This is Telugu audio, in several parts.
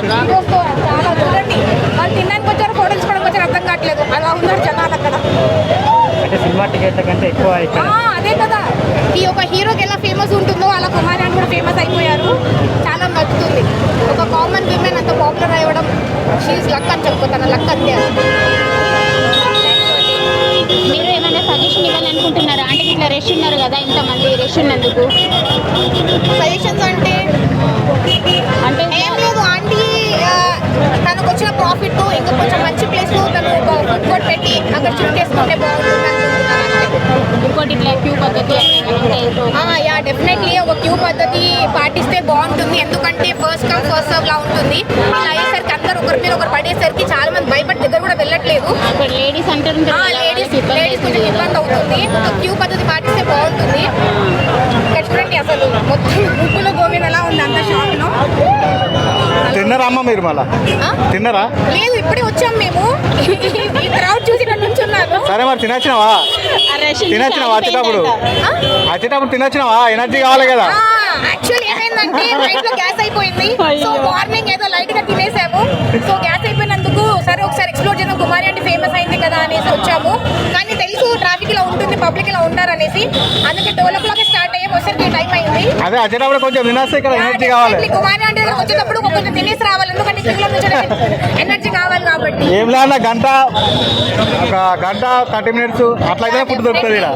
హీరోస్తో చాలా చూడండి, వాళ్ళు తినడానికి వచ్చారు, ఫోటోలు తీసుకోవడానికి వచ్చారు, అర్థం కావట్లేదు. అలా ఉన్నారు జనాలు అక్కడ. అంటే సినిమా టికెట్ల కంటే ఎక్కువ ఇక్కడ. అదే కదా, ఈ ఒక హీరోకి ఎలా ఫేమస్ ఉంటుందో అలా కుమారి అని కూడా ఫేమస్ అయిపోయారు. చాలా నచ్చుతుంది. ఒక కామన్ విమెన్ అంత పాపులర్ అవ్వడం షీఈస్ లక్ అని చెప్పుకోతాను. లక్ అంతే. మీరు ఏమైనా సజెషన్ ఇవ్వాలనుకుంటున్నారా? అంటే ఇట్లా రష్ ఉన్నారు కదా, ఇంతమంది రష్ ఉన్నందుకు సజెషన్స్ అంటే ఏం లేదు. ఆంటీ తనకు వచ్చిన ప్రాఫిట్ ఇంకా కొంచెం మంచి ప్లేస్ తను ఫుడ్ కోర్ట్ పెట్టి అక్కడ షిఫ్ట్ చేసుకుంటే బాగుంటుంది అనుకుంటున్నాను. ఇంకోటి ఇట్లా క్యూ పద్ధతి యా డెఫినెట్లీ ఒక క్యూ పద్ధతి పాటిస్తే బాగుంటుంది. ఎందుకంటే ఫస్ట్ కమ్ ఫస్ట్ సర్వ్ లా ఉంటుంది. ఇలా అయ్యేసరికి అందరు ఒకరి మీద ఒకరు పడేసరికి చాలా మంది భయపడి దగ్గర కూడా వెళ్ళట్లేదు. లేడీస్ అంటారు, లేడీస్ కొంచెం ఇబ్బంది అవుతుంది. క్యూ పద్ధతి పాటిస్తే బాగుంటుంది. ఇక్కడ చూడండి అసలు మొత్తం గుంపులో గోవింద ఎలా ఉంది అంత షాప్ లో. తిన్నారా అమ్మ మీరు? మళ్ళా తిన్నారా? లేదు, ఇప్పుడే వచ్చాం మేము. ఈ క్రౌడ్ చూసి ఇక్కడ నుంచున్నారు. సరే మరి తినచ్చినావా? వచ్చేటప్పుడు తినచ్చినావా? ఎనర్జీ కావాలి కదా. యాక్చువల్లీ ఏమైందంటే నైట్ లో గ్యాస్ అయిపోయింది. సో మార్నింగ్ ఏదో లైట్ గా తినేసాము. సో గ్యాస్ అయిపోయినందుకు సరే ఒకసారి ఎక్స్ప్లోర్ చేద్దాం, కుమారి అంటే ఫేమస్ అయింది కదా అనేసి వచ్చాము. కానీ తెలుసు ట్రాఫిక్ ఇలా ఉంటుంది, పబ్లిక్ ఇలా ఉంటారనేసి, అందుకే 12 o'clock స్టార్ట్ అయ్యే వచ్చేసరికి టైం అయింది. అదే వచ్చేటప్పుడు కొంచెం తినేస్తే ఇక్కడ ఎనర్జీ కావాలి. కుమారి అంటే వచ్చేటప్పుడు కొంచెం తినేసి రావాలి, ఎందుకంటే సిగ్నల్ నుంచి ఎనర్జీ కావాలి కాబట్టి. ఏం లేదా ఒక గంట 30 minutes అట్లయితే ఫుడ్ దొరుకుతుంది ఇక్కడ.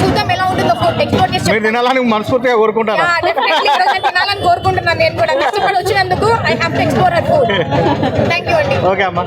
చూద్దాం ఎలా ఉంటుందో ఫుడ్ ఎక్స్ప్లోర్ చేసి. మీరు తినాలని మనస్ఫూర్తిగా కోరుకుంటారా? తినాలని కోరుకుంటున్నాను నేను కూడా. కష్టపడి వచ్చినందుకు I have to explore that food. Thank you అండి. ఓకే అమ్మా.